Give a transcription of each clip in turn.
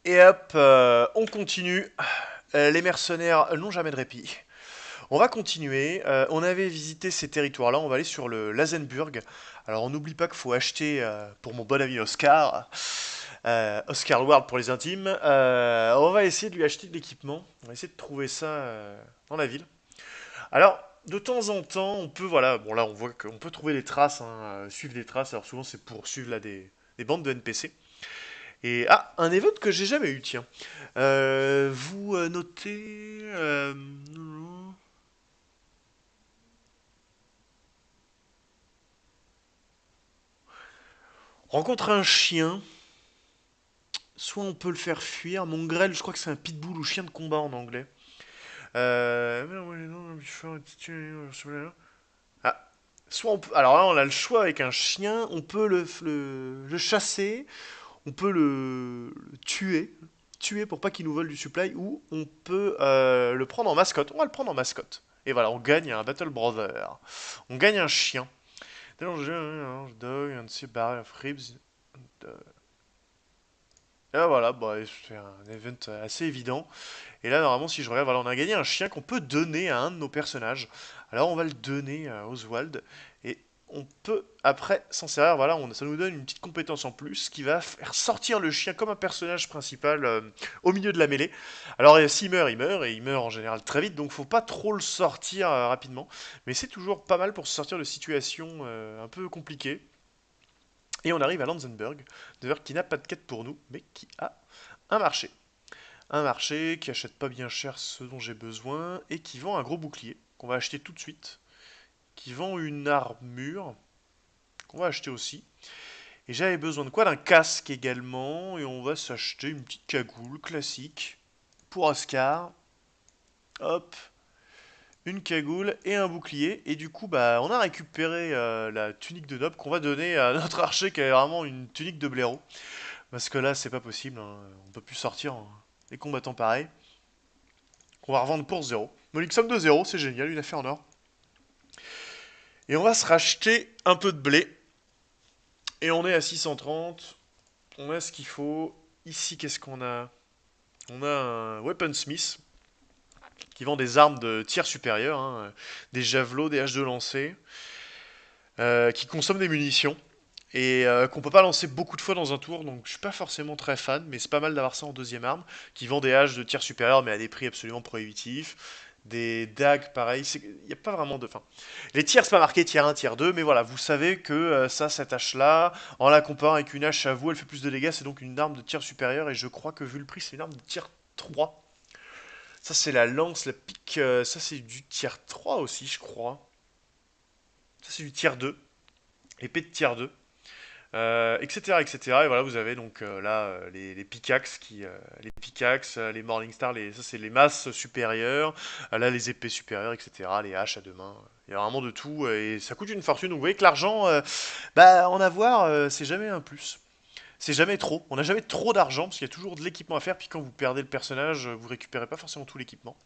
Et hop, on continue. Les mercenaires n'ont jamais de répit. On va continuer. On avait visité ces territoires-là. On va aller sur le Lazenburg. Alors, on n'oublie pas qu'il faut acheter, pour mon bon ami Oscar, Oscar Ward pour les intimes. On va essayer de lui acheter de l'équipement. On va essayer de trouver ça dans la ville. Alors, de temps en temps, on peut, voilà, bon là, on voit qu'on peut trouver des traces, hein, suivre des traces. Alors, souvent, c'est pour suivre là des bandes de NPC. Et ah, un event que j'ai jamais eu, tiens. Vous notez. Rencontre un chien. Soit on peut le faire fuir. Mongrel, je crois que c'est un pitbull ou chien de combat en anglais. Ah. Soit on peut, alors là, on a le choix avec un chien. On peut le chasser. On peut le tuer. Tuer pour pas qu'il nous vole du supply. Ou on peut le prendre en mascotte. On va le prendre en mascotte. Et voilà, on gagne un Battle Brother. On gagne un chien. Dog, and see barrel of ribs. Et là, voilà, bah, c'est un event assez évident. Et là, normalement, si je regarde, voilà, on a gagné un chien qu'on peut donner à un de nos personnages. Alors, on va le donner à Oswald. Et on peut, après, s'en servir. Voilà, ça nous donne une petite compétence en plus qui va faire sortir le chien comme un personnage principal au milieu de la mêlée. Alors, s'il meurt, il meurt. Et il meurt en général très vite. Donc, faut pas trop le sortir rapidement. Mais c'est toujours pas mal pour se sortir de situations un peu compliquées. Et on arrive à Lanzenberg, qui n'a pas de quête pour nous, mais qui a un marché. Un marché qui achète pas bien cher ce dont j'ai besoin et qui vend un gros bouclier qu'on va acheter tout de suite, qui vend une armure qu'on va acheter aussi. Et j'avais besoin de quoi? D'un casque également et on va s'acheter une petite cagoule classique pour Oscar. Hop, une cagoule et un bouclier et du coup bah on a récupéré la tunique de noble qu'on va donner à notre archer qui a vraiment une tunique de blaireau. Parce que là, c'est pas possible, hein. On peut plus sortir hein, des combattants pareils. On va revendre pour zéro. Monique somme de zéro, c'est génial, une affaire en or. Et on va se racheter un peu de blé. Et on est à 630. On a ce qu'il faut. Ici, qu'est-ce qu'on a? On a un Weaponsmith qui vend des armes de tir supérieur, hein, des javelots, des haches de lancer, qui consomment des munitions. Et qu'on peut pas lancer beaucoup de fois dans un tour, donc je suis pas forcément très fan, mais c'est pas mal d'avoir ça en deuxième arme, qui vend des haches de tir supérieur, mais à des prix absolument prohibitifs. Des dagues, pareil, il n'y a pas vraiment de... Enfin, les tirs, c'est pas marqué tiers 1, tiers 2, mais voilà, vous savez que ça, cette hache-là, en la comparant avec une hache à vous, elle fait plus de dégâts, c'est donc une arme de tir supérieur, et je crois que vu le prix, c'est une arme de tir 3. Ça, c'est la lance, la pique, ça, c'est du tiers 3 aussi, je crois. Ça, c'est du tiers 2, épée de tiers 2. Etc., etc. Et voilà, vous avez donc là les pickaxes les pickaxes, les Morningstar, ça c'est les masses supérieures, là les épées supérieures, etc. Les haches à deux mains. Il y a vraiment de tout et ça coûte une fortune. Donc vous voyez que l'argent, bah en avoir, c'est jamais un plus. C'est jamais trop. On n'a jamais trop d'argent parce qu'il y a toujours de l'équipement à faire. Puis quand vous perdez le personnage, vous récupérez pas forcément tout l'équipement.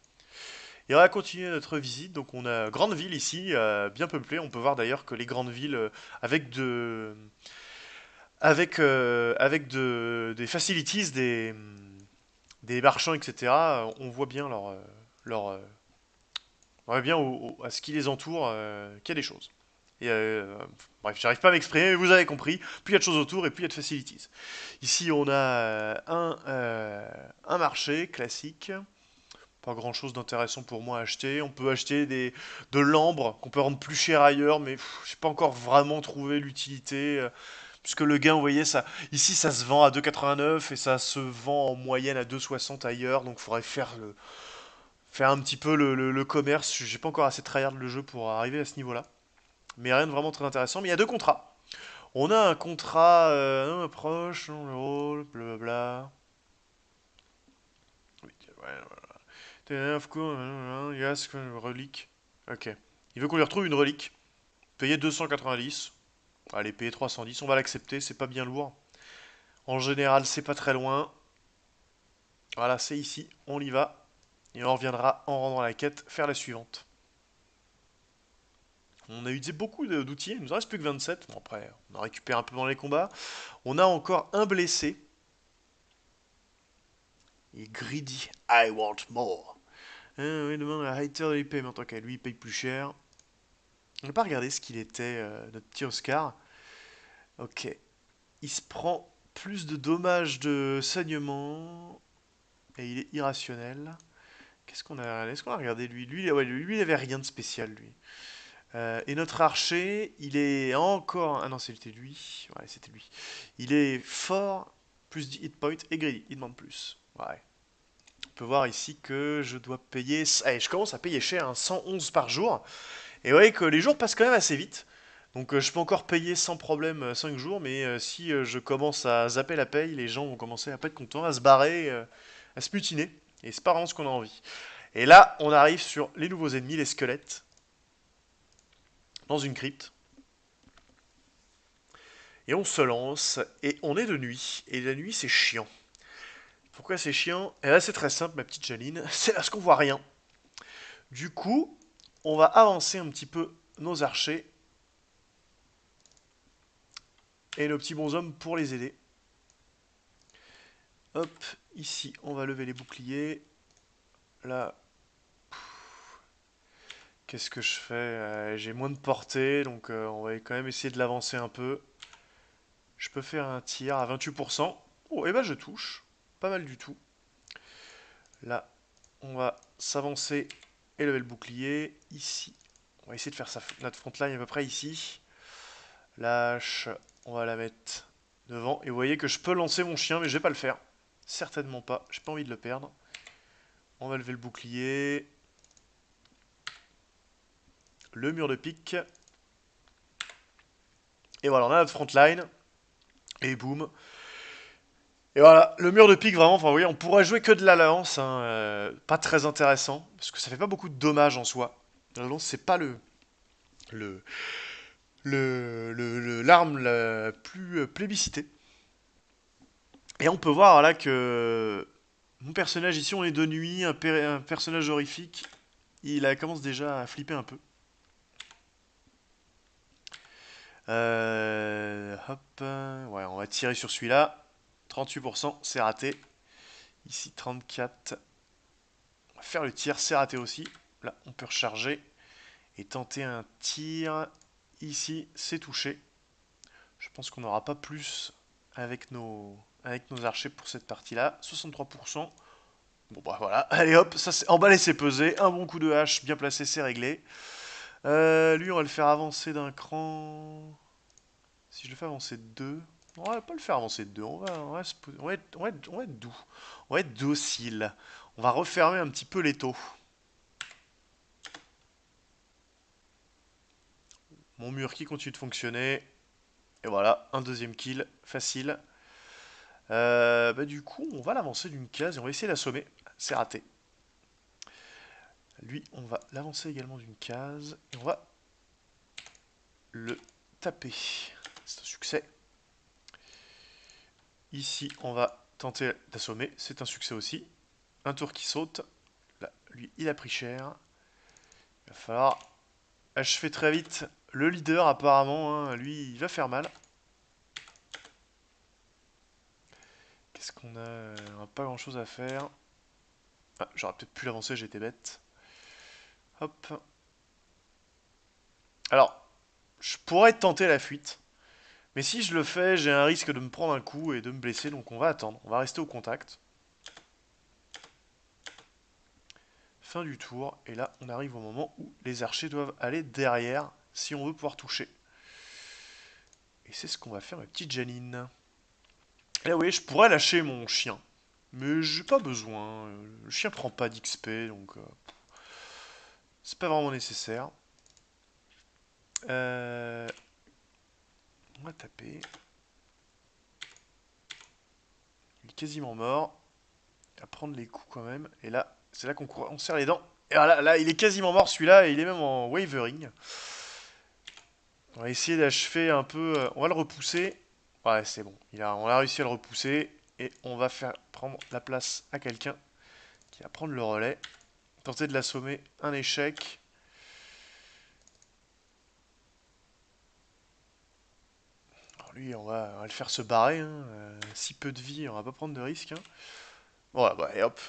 Et on va continuer notre visite. Donc on a grande ville ici, bien peuplée. On peut voir d'ailleurs que les grandes villes avec des facilities, des marchands, etc., on voit bien on voit bien à ce qui les entoure qu'il y a des choses. Et, bref, j'arrive pas à m'exprimer, mais vous avez compris. Plus il y a de choses autour et plus il y a de facilities. Ici, on a un marché classique. Pas grand chose d'intéressant pour moi à acheter. On peut acheter de l'ambre qu'on peut rendre plus cher ailleurs, mais j'ai pas encore vraiment trouvé l'utilité. Puisque le gain, vous voyez, ça, ici ça se vend à 2,89 et ça se vend en moyenne à 2,60 ailleurs, donc il faudrait faire un petit peu le commerce. J'ai pas encore assez tryhard le jeu pour arriver à ce niveau-là. Mais rien de vraiment très intéressant. Mais il y a deux contrats. On a un contrat non, approche, non, le rôle, blablabla. Oui, ouais, voilà. Of course, yes, relique. Ok. Il veut qu'on lui retrouve une relique. Payer 290. Allez, payer 310. On va l'accepter, c'est pas bien lourd. En général, c'est pas très loin. Voilà, c'est ici, on y va. Et on reviendra en rendant la quête, faire la suivante. On a utilisé beaucoup d'outils, il nous en reste plus que 27. Bon, après, on en récupère un peu dans les combats. On a encore un blessé. Il est greedy. I want more. Oui, demande à Hater de paiement. Ok, lui il paye plus cher. On n'a pas regardé ce qu'il était, notre petit Oscar. Ok. Il se prend plus de dommages de saignement. Et il est irrationnel. Qu'est-ce qu'on a regardé? Est-ce qu'on a regardé lui? Lui, il avait rien de spécial, lui. Et notre archer, il est encore. Ah non, c'était lui. Ouais, c'était lui. Il est fort, plus 10 hit points et greedy. Il demande plus. Ouais. On peut voir ici que je dois payer. Allez, je commence à payer cher, hein, 111 par jour. Et vous voyez que les jours passent quand même assez vite. Donc je peux encore payer sans problème 5 jours, mais si je commence à zapper la paye, les gens vont commencer à pas être contents, à se barrer, à se mutiner. Et c'est pas vraiment ce qu'on a envie. Et là, on arrive sur les nouveaux ennemis, les squelettes, dans une crypte. Et on se lance, et on est de nuit. Et la nuit, c'est chiant. Pourquoi c'est chiant? Et là, c'est très simple, ma petite Jaline. C'est parce qu'on voit rien. Du coup, on va avancer un petit peu nos archers et nos petits bonshommes pour les aider. Hop, ici, on va lever les boucliers. Là, qu'est-ce que je fais? J'ai moins de portée, donc on va quand même essayer de l'avancer un peu. Je peux faire un tir à 28%. Oh, et ben je touche. Pas mal du tout. Là, on va s'avancer et lever le bouclier. Ici, on va essayer de faire notre front line à peu près ici. Lâche, on va la mettre devant. Et vous voyez que je peux lancer mon chien, mais je vais pas le faire. Certainement pas, j'ai pas envie de le perdre. On va lever le bouclier. Le mur de pique. Et voilà, on a notre front line. Et boum. Et voilà, le mur de pique, vraiment, enfin, vous voyez, on pourrait jouer que de la lance, hein, pas très intéressant, parce que ça fait pas beaucoup de dommages en soi. La lance, c'est pas le, l'arme la plus plébiscitée. Et on peut voir là que mon personnage ici, on est de nuit, un personnage horrifique, commence déjà à flipper un peu. Hop, ouais, on va tirer sur celui-là. 38%, c'est raté. Ici, 34. On va faire le tir, c'est raté aussi. Là, on peut recharger et tenter un tir. Ici, c'est touché. Je pense qu'on n'aura pas plus avec nos archers pour cette partie-là. 63%. Bon bah voilà, allez hop, ça c'est emballé, c'est pesé. Un bon coup de hache bien placé, c'est réglé. Lui, on va le faire avancer d'un cran. Si je le fais avancer de 2, on va pas le faire avancer de 2. On va être doux. On va être docile. On va refermer un petit peu l'étau. Mon mur qui continue de fonctionner. Et voilà, un deuxième kill, facile. Bah du coup, on va l'avancer d'une case et on va essayer d'assommer. C'est raté. Lui, on va l'avancer également d'une case et on va le taper. C'est un succès. Ici, on va tenter d'assommer. C'est un succès aussi. Un tour qui saute. Là, lui, il a pris cher. Il va falloir achever très vite. Le leader, apparemment, hein, lui, il va faire mal. Qu'est-ce qu'on a? On n'a pas grand-chose à faire. Ah, j'aurais peut-être pu l'avancer, j'étais bête. Hop. Alors, je pourrais tenter la fuite. Mais si je le fais, j'ai un risque de me prendre un coup et de me blesser, donc on va attendre. On va rester au contact. Fin du tour, et là on arrive au moment où les archers doivent aller derrière si on veut pouvoir toucher. Et c'est ce qu'on va faire, ma petite Janine. Et là, vous voyez, je pourrais lâcher mon chien. Mais j'ai pas besoin. Le chien prend pas d'XP, donc c'est pas vraiment nécessaire. Euh, on va taper. Il est quasiment mort. Il va prendre les coups quand même. Et là, c'est là on serre les dents. Et voilà, là, il est quasiment mort celui-là, et il est même en wavering. On va essayer d'achever un peu. On va le repousser. Ouais, c'est bon. On a réussi à le repousser. Et on va faire prendre la place à quelqu'un qui va prendre le relais. Tenter de l'assommer. Un échec. Alors lui, on va le faire se barrer, hein. Si peu de vie, on va pas prendre de risque, hein. Voilà, bah, et hop.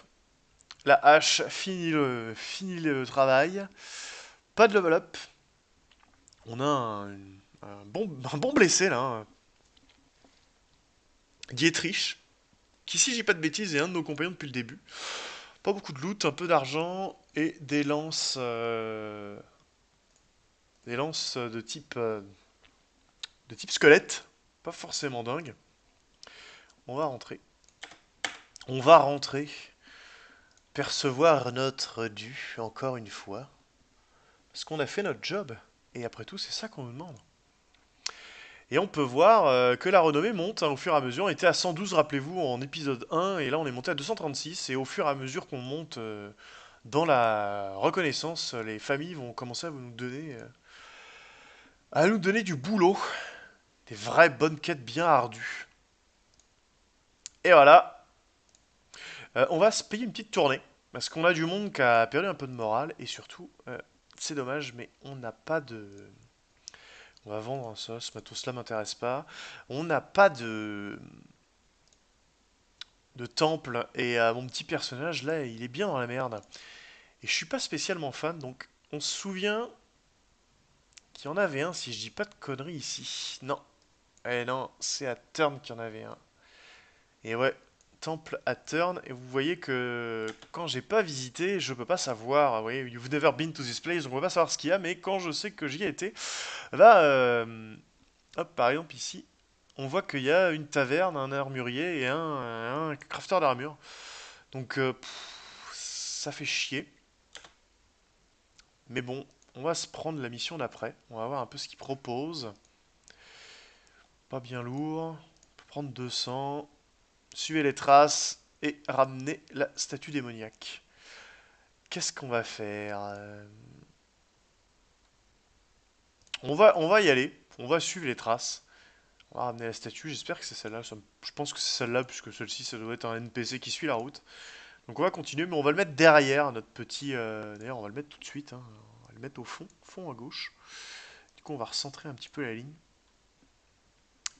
La hache finit le travail. Pas de level up. On a un bon blessé là, hein. Dietrich, qui si j'ai pas de bêtises est un de nos compagnons depuis le début. Pas beaucoup de loot, un peu d'argent et des lances de type squelette. Pas forcément dingue. On va rentrer. On va rentrer. Percevoir notre dû, encore une fois. Parce qu'on a fait notre job. Et après tout, c'est ça qu'on nous demande. Et on peut voir que la renommée monte hein, au fur et à mesure. On était à 112, rappelez-vous, en épisode 1, et là on est monté à 236. Et au fur et à mesure qu'on monte dans la reconnaissance, les familles vont commencer à nous donner du boulot. Des vraies bonnes quêtes bien ardues. Et voilà, on va se payer une petite tournée. Parce qu'on a du monde qui a perdu un peu de morale. Et surtout, c'est dommage, mais on n'a pas de... On va vendre ça, ce matos-là m'intéresse pas. On n'a pas de temple. Et mon petit personnage, là, il est bien dans la merde. Et je suis pas spécialement fan, donc on se souvient qu'il y en avait un, si je dis pas de conneries ici. Non. Eh non, c'est à Turn qu'il y en avait un. Et ouais, temple à Turn. Et vous voyez que quand j'ai pas visité, je peux pas savoir. Vous voyez, you've never been to this place, donc on peut pas savoir ce qu'il y a. Mais quand je sais que j'y ai été, là, hop, par exemple ici, on voit qu'il y a une taverne, un armurier et un crafter d'armure. Donc ça fait chier. Mais bon, on va se prendre la mission d'après. On va voir un peu ce qu'il propose. Pas bien lourd. On peut prendre 200. Suivez les traces et ramener la statue démoniaque. Qu'est-ce qu'on va faire on va y aller. On va suivre les traces. On va ramener la statue. J'espère que c'est celle-là. Je pense que c'est celle-là, puisque celle-ci, ça doit être un NPC qui suit la route. Donc on va continuer, mais on va le mettre derrière notre petit. D'ailleurs, on va le mettre tout de suite, hein. On va le mettre au fond à gauche. Du coup, on va recentrer un petit peu la ligne.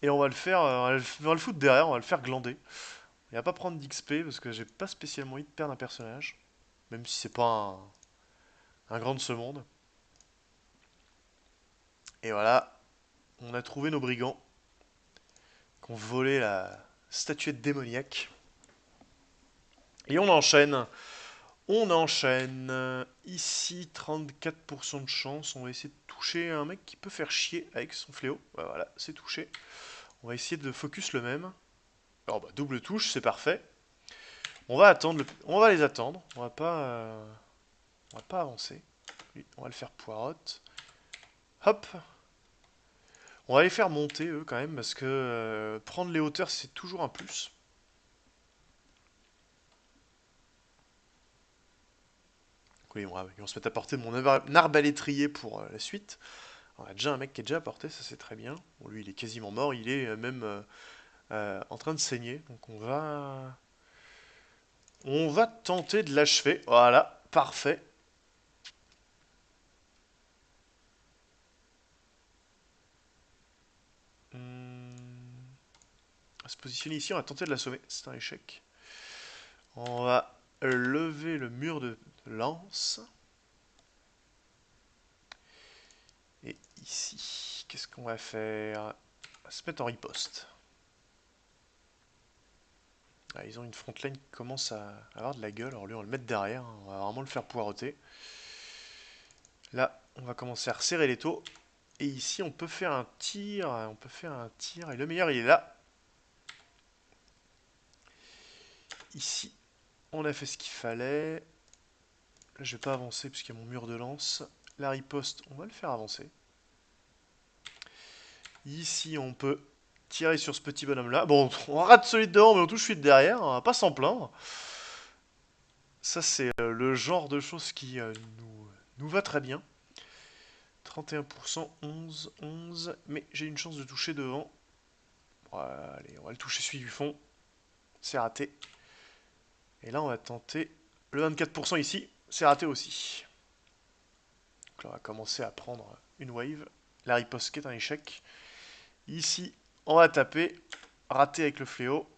Et on va le faire, on va le foutre derrière, on va le faire glander. Il va pas prendre d'XP parce que j'ai pas spécialement envie de perdre un personnage. Même si c'est pas un grand de ce monde. Et voilà, on a trouvé nos brigands qui ont volé la statuette démoniaque. Et on enchaîne. On enchaîne. Ici, 34% de chance. On va essayer de toucher un mec qui peut faire chier avec son fléau. Ouais, voilà, c'est touché. On va essayer de focus le même. Alors, bah, double touche, c'est parfait. On va attendre, on va les attendre. On va pas avancer. Lui, on va le faire poirotte. Hop. On va les faire monter eux quand même parce que prendre les hauteurs c'est toujours un plus. Donc, oui, ils vont se mettre à porter de mon arbalétrier pour la suite. On a déjà un mec qui est déjà à portée, ça c'est très bien. Bon, lui il est quasiment mort, il est même en train de saigner. Donc on va tenter de l'achever. Voilà, parfait. Hmm, on va se positionner ici, on va tenter de l'assommer. C'est un échec. On va lever le mur de lance. Et ici, qu'est-ce qu'on va faire? On va se mettre en riposte. Ah, ils ont une frontline qui commence à avoir de la gueule. Alors lui, on va le mettre derrière, hein. On va vraiment le faire poireauter. Là, on va commencer à resserrer les taux. Et ici, on peut faire un tir. On peut faire un tir. Et le meilleur, il est là. Ici, on a fait ce qu'il fallait. Là, je vais pas avancer puisqu'il y a mon mur de lance. La riposte, on va le faire avancer. Ici, on peut tirer sur ce petit bonhomme là. Bon, on rate celui de devant, mais on touche celui de derrière. On va pas s'en plaindre. Ça, c'est le genre de choses qui nous va très bien. 31%, 11, 11. Mais j'ai une chance de toucher devant. Voilà, allez, on va le toucher celui du fond. C'est raté. Et là, on va tenter le 24% ici. C'est raté aussi. Donc là, on va commencer à prendre une wave. La riposte qui est un échec. Ici, on va taper. Raté avec le fléau.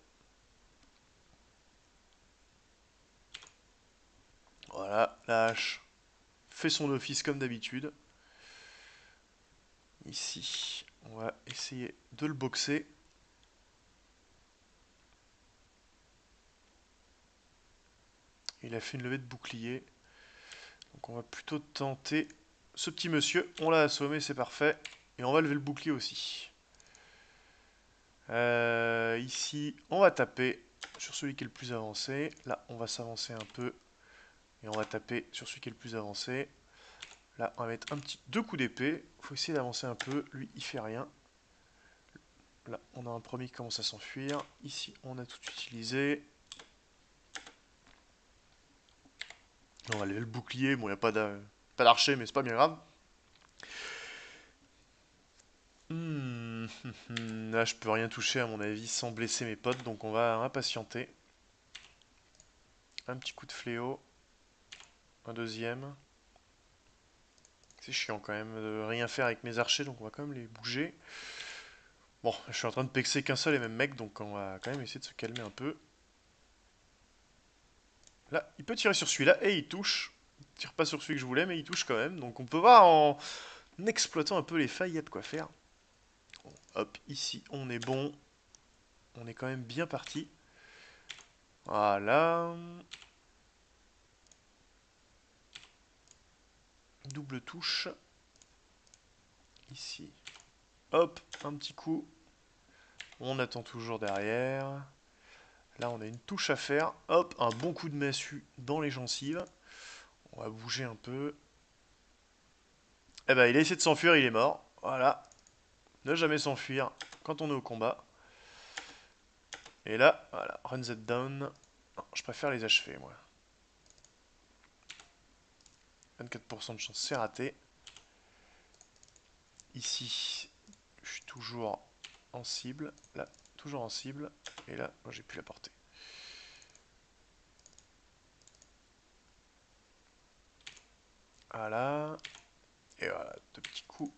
la hache fait son office comme d'habitude. Ici, on va essayer de le boxer. Il a fait une levée de bouclier. Donc on va plutôt tenter ce petit monsieur. On l'a assommé, c'est parfait. Et on va lever le bouclier aussi. Ici, on va taper sur celui qui est le plus avancé. Là, on va s'avancer un peu. Et on va taper sur celui qui est le plus avancé. Là, on va mettre deux coups d'épée. Il faut essayer d'avancer un peu. Lui, il fait rien. Là, on a un premier qui commence à s'enfuir. Ici, on a tout utilisé. On va lever le bouclier. Bon, il n'y a pas d'archer, mais c'est pas bien grave. Là, je peux rien toucher, à mon avis, sans blesser mes potes. Donc, on va impatienter. Un petit coup de fléau. Un deuxième. C'est chiant quand même de rien faire avec mes archers, donc on va quand même les bouger. Bon, je suis en train de pexer qu'un seul et même mec, donc on va quand même essayer de se calmer un peu. Là, il peut tirer sur celui-là, et il touche. Il tire pas sur celui que je voulais, mais il touche quand même. Donc on peut voir en exploitant un peu les failles, il y a de quoi faire. Bon, hop, ici, on est bon. On est quand même bien parti. Voilà. Double touche. Ici. Hop, un petit coup. On attend toujours derrière. Là, on a une touche à faire. Hop, un bon coup de massue dans les gencives. On va bouger un peu. Eh ben, il a essayé de s'enfuir, il est mort. Voilà. Ne jamais s'enfuir quand on est au combat. Et là, voilà, run that down. Non, je préfère les achever, moi. 24% de chance, c'est raté. Ici, je suis toujours en cible. Là, toujours en cible. Et là, moi, j'ai pu la porter. Voilà. Et voilà, deux petits coups.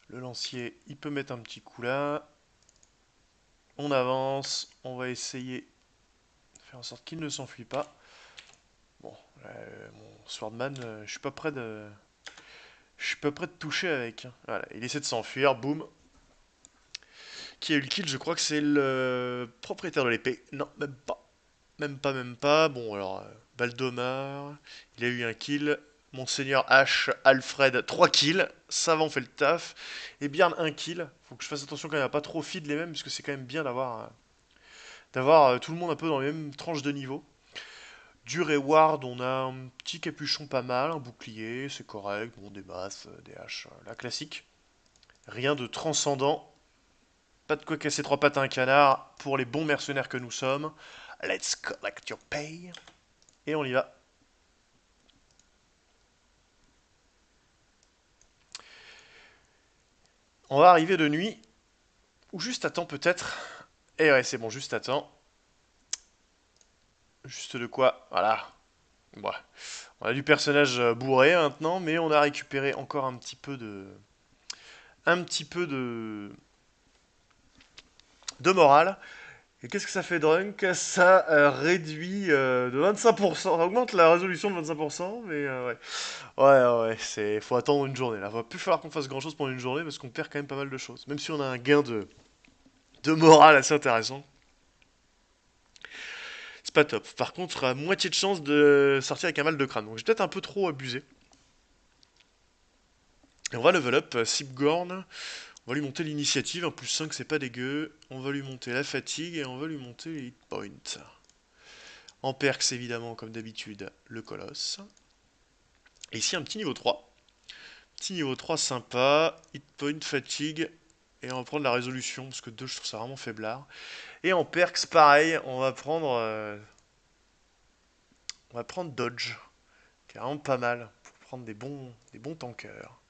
Le lancier, il peut mettre un petit coup là. On avance. On va essayer de faire en sorte qu'il ne s'enfuit pas. Bon, mon Swordman, je suis pas prêt de toucher avec. Voilà, il essaie de s'enfuir, boum. Qui a eu le kill? Je crois que c'est le propriétaire de l'épée. Non, même pas. Même pas, même pas. Bon, alors, Baldomar, il a eu un kill. Monseigneur H, Alfred, 3 kills. Savant fait le taf. Et Bjorn, un kill. Faut que je fasse attention quand même à pas trop feed les mêmes, parce que c'est quand même bien d'avoir tout le monde un peu dans les mêmes tranches de niveau. Du reward, on a un petit capuchon pas mal, un bouclier, c'est correct. Bon, des masses, des haches, la classique. Rien de transcendant. Pas de quoi casser trois pattes à un canard pour les bons mercenaires que nous sommes. Let's collect your pay. Et on y va. On va arriver de nuit. Ou juste à temps peut-être. Et ouais, c'est bon, juste à temps. Juste de quoi, voilà. Bon. On a du personnage bourré maintenant, mais on a récupéré encore un petit peu de... Un petit peu de morale. Et qu'est-ce que ça fait Drunk? Ça réduit de 25%. Ça augmente la résolution de 25%, mais ouais. Ouais, faut attendre une journée là. Va plus falloir qu'on fasse grand chose pendant une journée parce qu'on perd quand même pas mal de choses. Même si on a un gain de morale assez intéressant. C'est pas top. Par contre, à moitié de chance de sortir avec un mal de crâne. Donc j'ai peut-être un peu trop abusé. Et on va level up Sipgorn. On va lui monter l'initiative. Un plus 5, c'est pas dégueu. On va lui monter la fatigue et on va lui monter les hit points. En perks, évidemment, comme d'habitude, le colosse. Et ici, un petit niveau 3. Petit niveau 3 sympa. Hit point, fatigue. Et on va prendre la résolution, parce que 2, je trouve ça vraiment faiblard. Et en perks, pareil, on va prendre Dodge, qui est vraiment pas mal, pour prendre des bons tankers.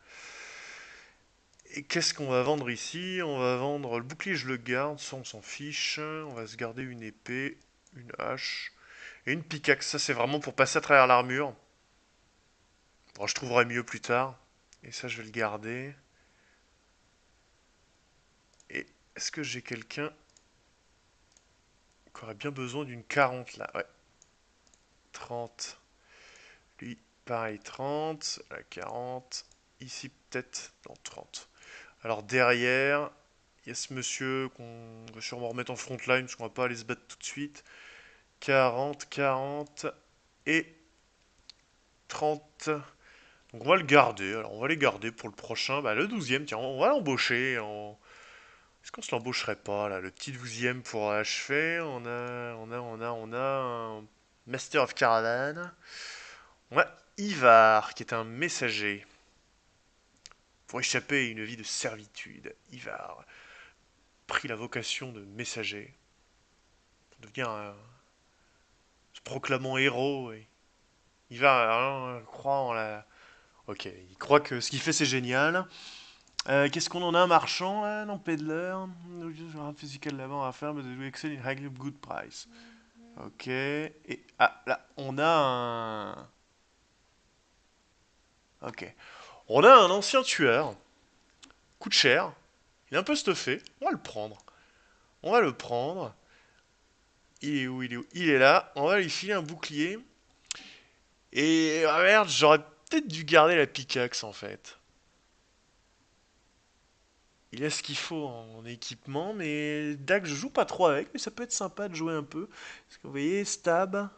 Et qu'est-ce qu'on va vendre ici? On va vendre le bouclier, je le garde, ça on s'en fiche. On va se garder une épée, une hache et une pickaxe. Ça c'est vraiment pour passer à travers l'armure. Bon, je trouverai mieux plus tard. Et ça je vais le garder. Et est-ce que j'ai quelqu'un qui aurait bien besoin d'une 40 là? Ouais. 30. Lui, pareil, 30. Là, 40. Ici, peut-être. Non, 30. Alors, derrière, il y a ce monsieur qu'on va sûrement remettre en front line, parce qu'on va pas aller se battre tout de suite. 40, 40 et 30. Donc, on va le garder. Alors, on va les garder pour le prochain. Bah, le 12e, tiens, on va l'embaucher. Est-ce qu'on se l'embaucherait pas, là? Le petit 12e pour achever. On a un Master of Caravan. On a Ivar, qui est un messager. Pour échapper à une vie de servitude, Ivar prit la vocation de messager. Pour devenir se proclamant héros. Et Ivar croit en la... Ok, il croit que ce qu'il fait c'est génial. Qu'est-ce qu'on en a, un marchand là? Non, peddler. Un physical là-bas à faire, mais we excel in high good price. Ok. Et ah, là, on a un. Ok. On a un ancien tueur. Coûte cher. Il est un peu stuffé. On va le prendre. On va le prendre. Il est où? Il est où? Il est là. On va lui filer un bouclier. Et ah merde, j'aurais peut-être dû garder la pickaxe en fait. Il a ce qu'il faut en équipement, mais Dag, je joue pas trop avec, mais ça peut être sympa de jouer un peu. Parce que vous voyez, stab,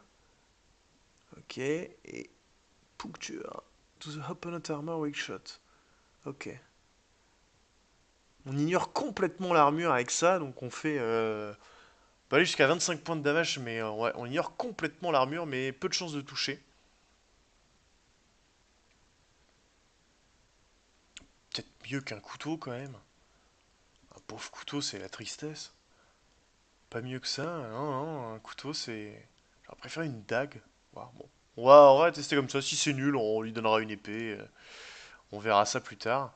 ok, et puncture. To the opponent armor weak shot. Ok. On ignore complètement l'armure avec ça, donc on fait... on peut aller jusqu'à 25 points de damage, mais ouais, on ignore complètement l'armure, mais peu de chances de toucher. Peut-être mieux qu'un couteau quand même. Un pauvre couteau, c'est la tristesse. Pas mieux que ça, non, non, un couteau, c'est... J'aurais préféré une dague. Ouais, bon. On va tester comme ça. Si c'est nul, on lui donnera une épée. On verra ça plus tard.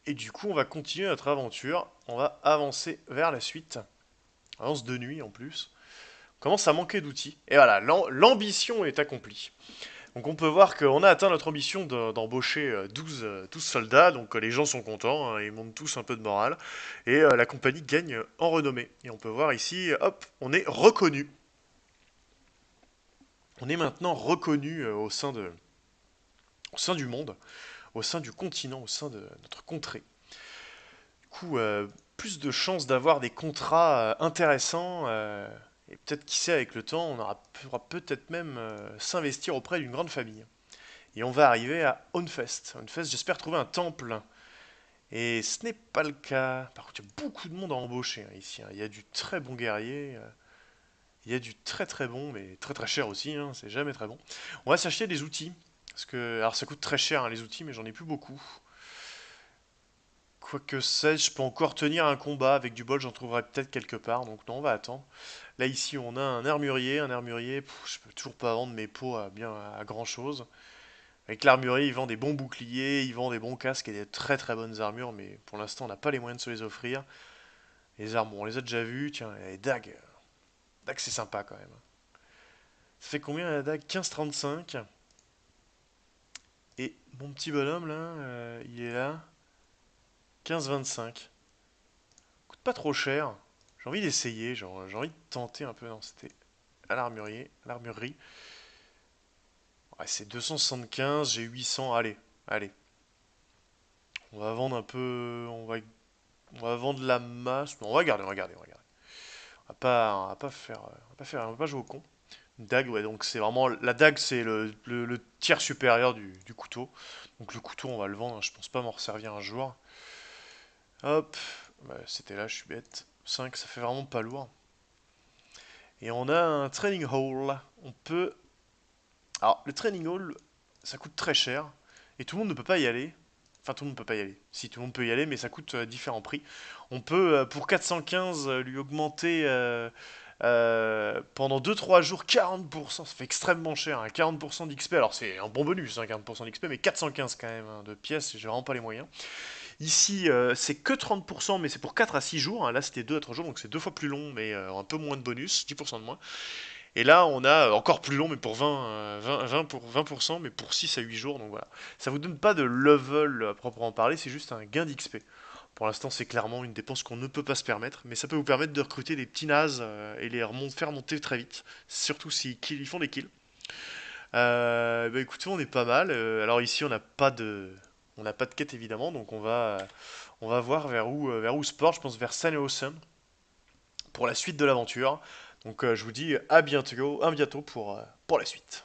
Et du coup, on va continuer notre aventure. On va avancer vers la suite. On avance de nuit en plus. On commence à manquer d'outils. Et voilà, l'ambition est accomplie. Donc on peut voir qu'on a atteint notre ambition d'embaucher 12 soldats. Donc les gens sont contents, hein, ils montent tous un peu de morale. Et la compagnie gagne en renommée. Et on peut voir ici, hop, on est reconnu. On est maintenant reconnu au sein du monde, au sein du continent, au sein de notre contrée. Du coup, plus de chances d'avoir des contrats intéressants. Et peut-être, qui sait, avec le temps, pourra peut-être même s'investir auprès d'une grande famille. Et on va arriver à Onfest. Onfest, j'espère trouver un temple. Et ce n'est pas le cas. Par contre, il y a beaucoup de monde à embaucher hein, ici. Hein. Il y a du très bon guerrier. Il y a du très très bon, mais très très cher aussi. Hein, c'est jamais très bon. On va s'acheter des outils. Parce que, alors ça coûte très cher hein, les outils, mais j'en ai plus beaucoup. Quoique sais-je, je peux encore tenir un combat. Avec du bol, j'en trouverai peut-être quelque part. Donc non, on va attendre. Là ici, on a un armurier. Un armurier, je peux toujours pas vendre mes pots à grand chose. Avec l'armurier, il vend des bons boucliers, il vend des bons casques et des très très bonnes armures, mais pour l'instant, on n'a pas les moyens de se les offrir. Les armes, bon, on les a déjà vues. Tiens, les dagues. Dagues, c'est sympa quand même. Ça fait combien la dague? 15,35. Et mon petit bonhomme là, il est là. 15,25. Coûte pas trop cher. J'ai envie d'essayer, genre, j'ai envie de tenter un peu. Non, c'était à l'armurerie. Ouais, c'est 275, j'ai 800. Allez, allez. On va vendre un peu. On va vendre la masse. Non, on va garder, on va garder, on va garder. On va pas jouer au con. Une dague, ouais, donc c'est vraiment. La dague, c'est le tiers supérieur du couteau. Donc le couteau, on va le vendre. Hein, je pense pas m'en resservir un jour. Hop. Ouais, c'était là, je suis bête. 5, ça fait vraiment pas lourd. Et on a un training hall. On peut. Alors, le training hall, ça coûte très cher. Et tout le monde ne peut pas y aller. Enfin, tout le monde ne peut pas y aller. Si, tout le monde peut y aller, mais ça coûte différents prix. On peut, pour 415, lui augmenter pendant 2-3 jours 40%. Ça fait extrêmement cher. Hein, 40% d'XP. Alors, c'est un bon bonus, hein, 40% d'XP, mais 415 quand même hein, de pièces. J'ai vraiment pas les moyens. Ici, c'est que 30%, mais c'est pour 4 à 6 jours. Hein. Là, c'était 2 à 3 jours, donc c'est 2 fois plus long, mais un peu moins de bonus, 10% de moins. Et là, on a encore plus long, mais pour 20%, mais pour 6 à 8 jours. Donc voilà. Ça vous donne pas de level à proprement parler, c'est juste un gain d'XP. Pour l'instant, c'est clairement une dépense qu'on ne peut pas se permettre, mais ça peut vous permettre de recruter des petits nazes et faire monter très vite, surtout si ils font des kills. Bah écoutez, on est pas mal. Alors ici, on n'a pas de quête évidemment, donc on va voir vers où se porte. Je pense vers Sanhausen pour la suite de l'aventure. Donc je vous dis à bientôt pour la suite.